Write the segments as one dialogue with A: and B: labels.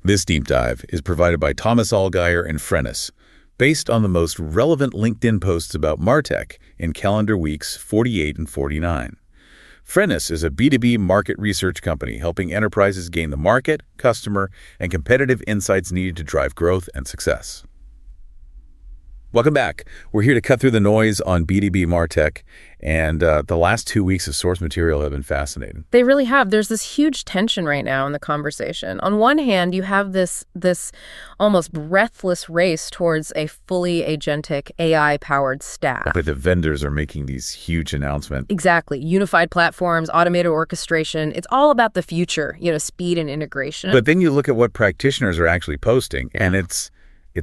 A: This deep dive is provided by Thomas Allgaier and Frennis, based on the most relevant LinkedIn posts about MarTech in calendar weeks 48 and 49. Frennis is a B2B market research company helping enterprises gain the market, customer, and competitive insights needed to drive growth and success. Welcome back. We're here to cut through the noise on B2B MarTech, and the last 2 weeks of source material have been fascinating.
B: They really have. There's this huge tension right now in the conversation. On one hand, you have this almost breathless race towards a fully agentic AI-powered stack.
A: But the vendors are making these huge announcements.
B: Exactly. Unified platforms, automated orchestration. It's all about the future, speed and integration.
A: But then you look at what practitioners are actually posting, and it's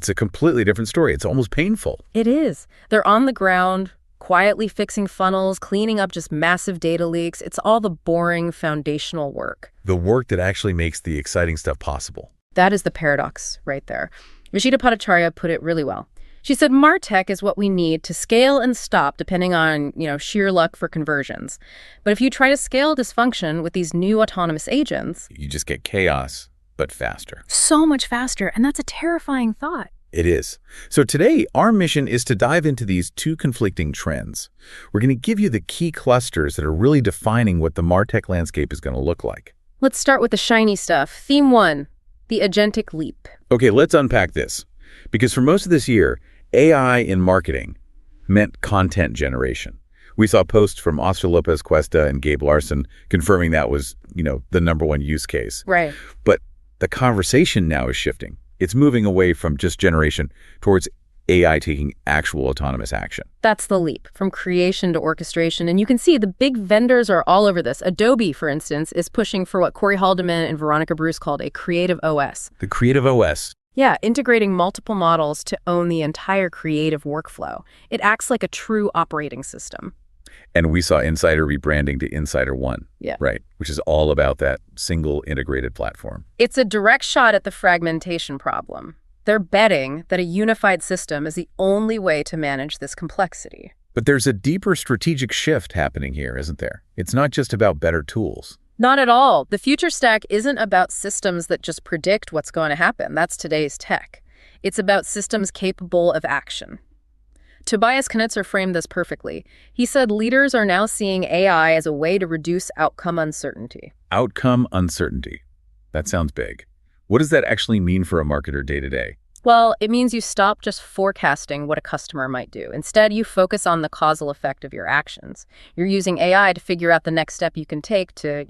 A: a completely different story. It's almost painful.
B: It is. They're on the ground, quietly fixing funnels, cleaning up just massive data leaks. It's all the boring foundational work.
A: The work that actually makes the exciting stuff possible.
B: That is the paradox right there. Rishita Bhattacharya put it really well. She said, MarTech is what we need to scale and stop depending on, sheer luck for conversions. But if you try to scale dysfunction with these new autonomous agents,
A: you just get chaos, but faster.
B: So much faster, and that's a terrifying thought.
A: It is. So today, our mission is to dive into these two conflicting trends. We're going to give you the key clusters that are really defining what the MarTech landscape is going to look like.
B: Let's start with the shiny stuff. Theme 1, the agentic leap.
A: Okay, let's unpack this. Because for most of this year, AI in marketing meant content generation. We saw posts from Oscar Lopez Cuesta and Gabe Larson confirming that was, the #1 use case.
B: Right.
A: But the conversation now is shifting. It's moving away from just generation towards AI taking actual autonomous action.
B: That's the leap, from creation to orchestration. And you can see the big vendors are all over this. Adobe, for instance, is pushing for what Corey Haldeman and Veronica Bruce called a creative OS.
A: The creative OS.
B: Yeah, integrating multiple models to own the entire creative workflow. It acts like a true operating system.
A: And we saw Insider rebranding to Insider One,
B: yeah,
A: right? Which is all about that single integrated platform.
B: It's a direct shot at the fragmentation problem. They're betting that a unified system is the only way to manage this complexity.
A: But there's a deeper strategic shift happening here, isn't there? It's not just about better tools.
B: Not at all. The future stack isn't about systems that just predict what's going to happen. That's today's tech. It's about systems capable of action. Tobias Knutzer framed this perfectly. He said leaders are now seeing AI as a way to reduce outcome uncertainty.
A: Outcome uncertainty. That sounds big. What does that actually mean for a marketer day to day?
B: Well, it means you stop just forecasting what a customer might do. Instead, you focus on the causal effect of your actions. You're using AI to figure out the next step you can take to,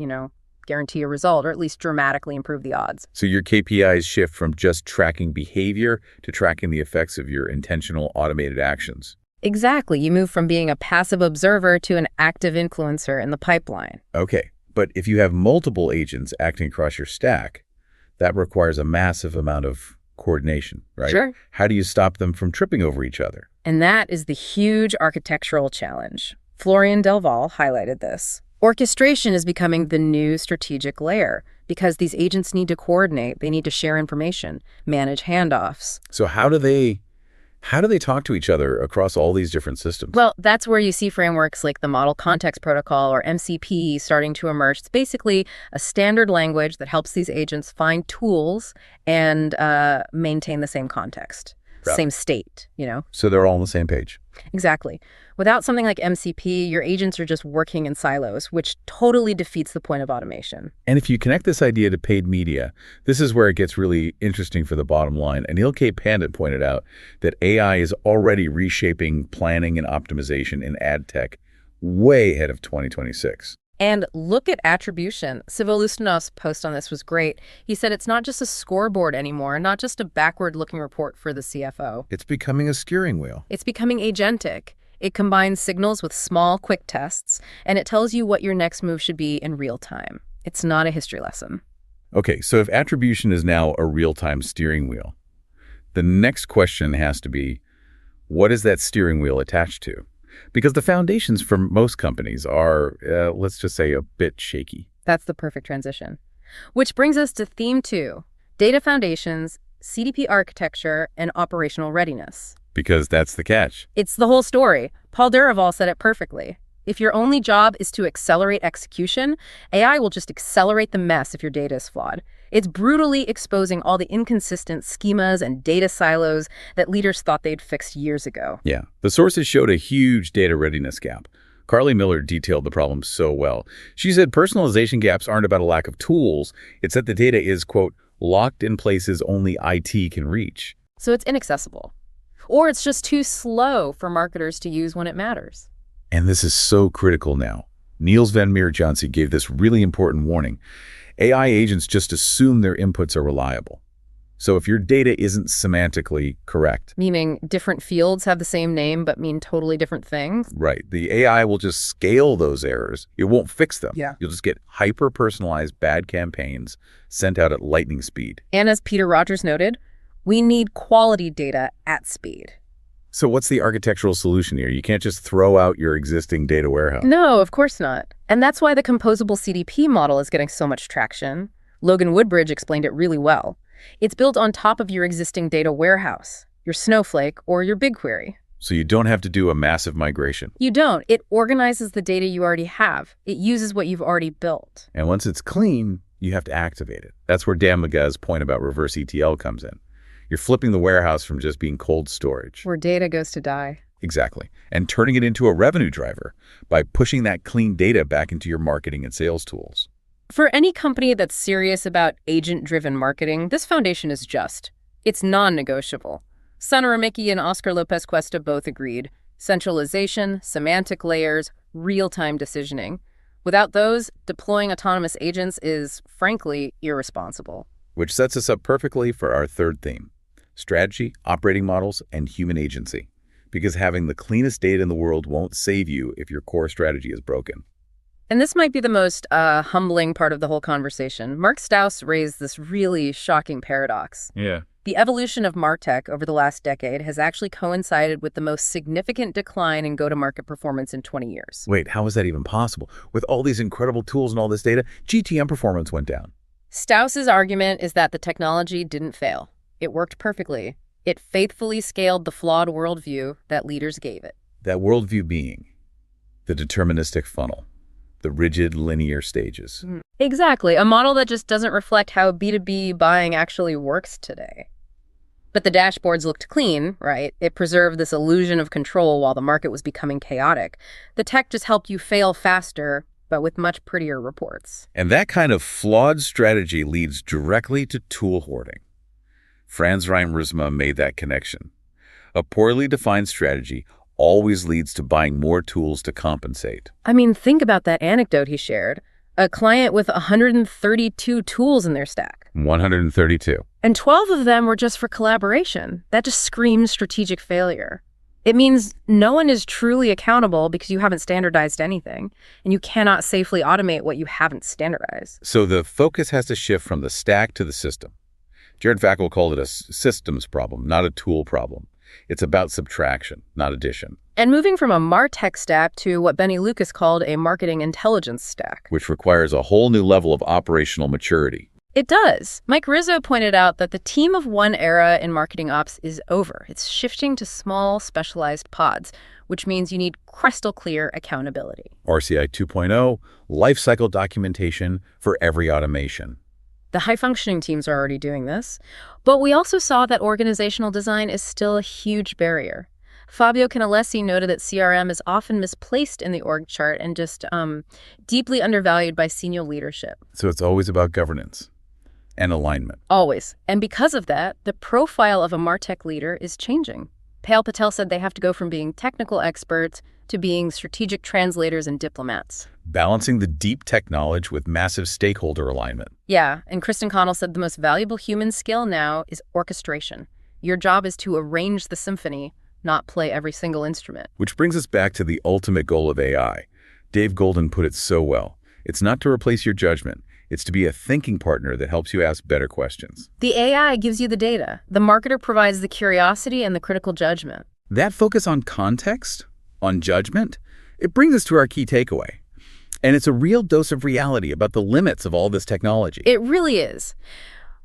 B: guarantee a result or at least dramatically improve the odds.
A: So your KPIs shift from just tracking behavior to tracking the effects of your intentional automated actions.
B: Exactly. You move from being a passive observer to an active influencer in the pipeline.
A: Okay, but if you have multiple agents acting across your stack, that requires a massive amount of coordination, right?
B: Sure.
A: How do you stop them from tripping over each other?
B: And that is the huge architectural challenge. Florian Delval highlighted this. Orchestration is becoming the new strategic layer because these agents need to coordinate, they need to share information, manage handoffs.
A: So how do they talk to each other across all these different systems?
B: Well, that's where you see frameworks like the Model Context Protocol or MCP starting to emerge. It's basically a standard language that helps these agents find tools and maintain the same context, same state,
A: So they're all on the same page.
B: Exactly. Without something like MCP, your agents are just working in silos, which totally defeats the point of automation.
A: And if you connect this idea to paid media, this is where it gets really interesting for the bottom line. Anil K. Pandit pointed out that AI is already reshaping planning and optimization in ad tech way ahead of 2026.
B: And look at attribution. Sivo Lustanov's post on this was great. He said it's not just a scoreboard anymore, not just a backward-looking report for the CFO.
A: It's becoming a steering wheel.
B: It's becoming agentic. It combines signals with small, quick tests, and it tells you what your next move should be in real time. It's not a history lesson.
A: Okay, so if attribution is now a real-time steering wheel, the next question has to be, what is that steering wheel attached to? Because the foundations for most companies are, let's just say, a bit shaky.
B: That's the perfect transition. Which brings us to theme 2, data foundations, CDP architecture, and operational readiness.
A: Because that's the catch.
B: It's the whole story. Paul Duraval said it perfectly. If your only job is to accelerate execution, AI will just accelerate the mess if your data is flawed. It's brutally exposing all the inconsistent schemas and data silos that leaders thought they'd fixed years ago.
A: Yeah, the sources showed a huge data readiness gap. Carly Miller detailed the problem so well. She said personalization gaps aren't about a lack of tools. It's that the data is, quote, locked in places only IT can reach.
B: So it's inaccessible. Or it's just too slow for marketers to use when it matters.
A: And this is so critical now. Niels van Meer-Johnson gave this really important warning. AI agents just assume their inputs are reliable. So if your data isn't semantically correct,
B: Meaning different fields have the same name but mean totally different things?
A: right, the AI will just scale those errors. It won't fix them.
B: Yeah.
A: You'll just get hyper-personalized bad campaigns sent out at lightning speed.
B: And as Peter Rogers noted, we need quality data at speed.
A: So what's the architectural solution here? You can't just throw out your existing data warehouse.
B: No, of course not. And that's why the composable CDP model is getting so much traction. Logan Woodbridge explained it really well. It's built on top of your existing data warehouse, your Snowflake or your BigQuery.
A: So you don't have to do a massive migration.
B: You don't. It organizes the data you already have. It uses what you've already built.
A: And once it's clean, you have to activate it. That's where Dan Magaz's point about reverse ETL comes in. You're flipping the warehouse from just being cold storage.
B: Where data goes to die.
A: Exactly. And turning it into a revenue driver by pushing that clean data back into your marketing and sales tools.
B: For any company that's serious about agent-driven marketing, this foundation is just. It's non-negotiable. Sana Ramicki and Oscar Lopez Cuesta both agreed. Centralization, semantic layers, real-time decisioning. Without those, deploying autonomous agents is, frankly, irresponsible.
A: Which sets us up perfectly for our third theme: strategy, operating models, and human agency. Because having the cleanest data in the world won't save you if your core strategy is broken.
B: And this might be the most humbling part of the whole conversation. Mark Strauss raised this really shocking paradox.
A: Yeah.
B: The evolution of MarTech over the last decade has actually coincided with the most significant decline in go-to-market performance in 20 years.
A: Wait, how is that even possible? With all these incredible tools and all this data, GTM performance went down.
B: Strauss's argument is that the technology didn't fail. It worked perfectly. It faithfully scaled the flawed worldview that leaders gave it.
A: That worldview being the deterministic funnel, the rigid linear stages.
B: Exactly, a model that just doesn't reflect how B2B buying actually works today. But the dashboards looked clean, right? It preserved this illusion of control while the market was becoming chaotic. The tech just helped you fail faster, but with much prettier reports.
A: And that kind of flawed strategy leads directly to tool hoarding. Franz Reimersma made that connection. A poorly defined strategy always leads to buying more tools to compensate.
B: I mean, think about that anecdote he shared. A client with 132 tools in their stack.
A: 132.
B: And 12 of them were just for collaboration. That just screams strategic failure. It means no one is truly accountable because you haven't standardized anything, and you cannot safely automate what you haven't standardized.
A: So the focus has to shift from the stack to the system. Jared Fackel called it a systems problem, not a tool problem. It's about subtraction, not addition.
B: And moving from a MarTech stack to what Benny Lucas called a marketing intelligence stack.
A: Which requires a whole new level of operational maturity.
B: It does. Mike Rizzo pointed out that the team of one era in marketing ops is over. It's shifting to small, specialized pods, which means you need crystal clear accountability.
A: RCI 2.0, lifecycle documentation for every automation.
B: The high-functioning teams are already doing this, but we also saw that organizational design is still a huge barrier. Fabio Canalesi noted that CRM is often misplaced in the org chart and just deeply undervalued by senior leadership.
A: So it's always about governance and alignment.
B: Always. And because of that, the profile of a MarTech leader is changing. Payal Patel said they have to go from being technical experts to being strategic translators and diplomats.
A: Balancing the deep tech knowledge with massive stakeholder alignment.
B: Yeah, and Kristen Connell said the most valuable human skill now is orchestration. Your job is to arrange the symphony, not play every single instrument.
A: Which brings us back to the ultimate goal of AI. Dave Golden put it so well. It's not to replace your judgment. It's to be a thinking partner that helps you ask better questions.
B: The AI gives you the data. The marketer provides the curiosity and the critical judgment.
A: That focus on context, on judgment, it brings us to our key takeaway. And it's a real dose of reality about the limits of all this technology.
B: It really is.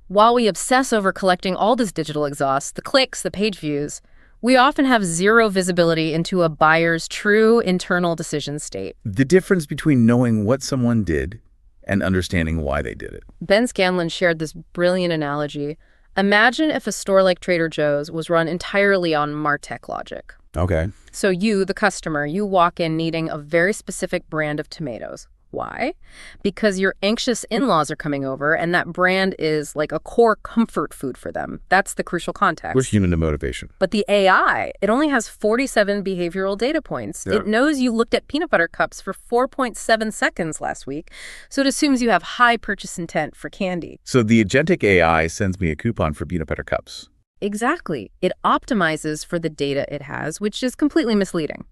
B: While we obsess over collecting all this digital exhaust, the clicks, the page views, we often have zero visibility into a buyer's true internal decision state.
A: The difference between knowing what someone did and understanding why they did it.
B: Ben Scanlon shared this brilliant analogy. Imagine if a store like Trader Joe's was run entirely on MarTech logic.
A: Okay.
B: So you, the customer, you walk in needing a very specific brand of tomatoes. Why? Because your anxious in-laws are coming over, and that brand is like a core comfort food for them. That's the crucial context.
A: We're human to motivation.
B: But the AI, it only has 47 behavioral data points.
A: Yeah.
B: It knows you looked at peanut butter cups for 4.7 seconds last week, so it assumes you have high purchase intent for candy.
A: So the agentic AI sends me a coupon for peanut butter cups.
B: Exactly. It optimizes for the data it has, which is completely misleading.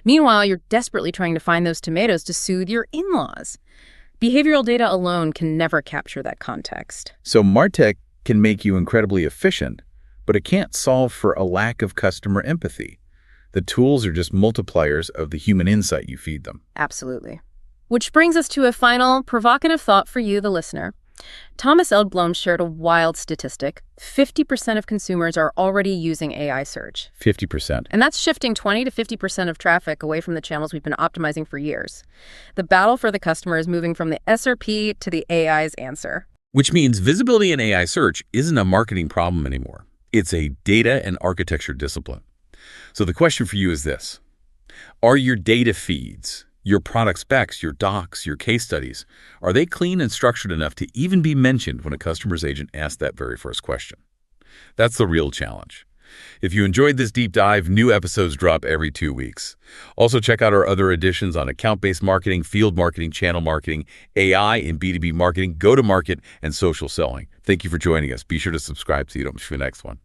B: Meanwhile, you're desperately trying to find those tomatoes to soothe your in-laws. Behavioral data alone can never capture that context.
A: So MarTech can make you incredibly efficient, but it can't solve for a lack of customer empathy. The tools are just multipliers of the human insight you feed them.
B: Absolutely. Which brings us to a final provocative thought for you, the listener. Thomas Eldblum shared a wild statistic. 50% of consumers are already using AI search.
A: 50%.
B: And that's shifting 20 to 50% of traffic away from the channels we've been optimizing for years. The battle for the customer is moving from the SRP to the AI's answer.
A: Which means visibility in AI search isn't a marketing problem anymore. It's a data and architecture discipline. So the question for you is this. Are your data feeds, your product specs, your docs, your case studies, are they clean and structured enough to even be mentioned when a customer's agent asks that very first question? That's the real challenge. If you enjoyed this deep dive, new episodes drop every 2 weeks. Also, check out our other editions on account-based marketing, field marketing, channel marketing, AI and B2B marketing, go-to-market, and social selling. Thank you for joining us. Be sure to subscribe so you don't miss the next one.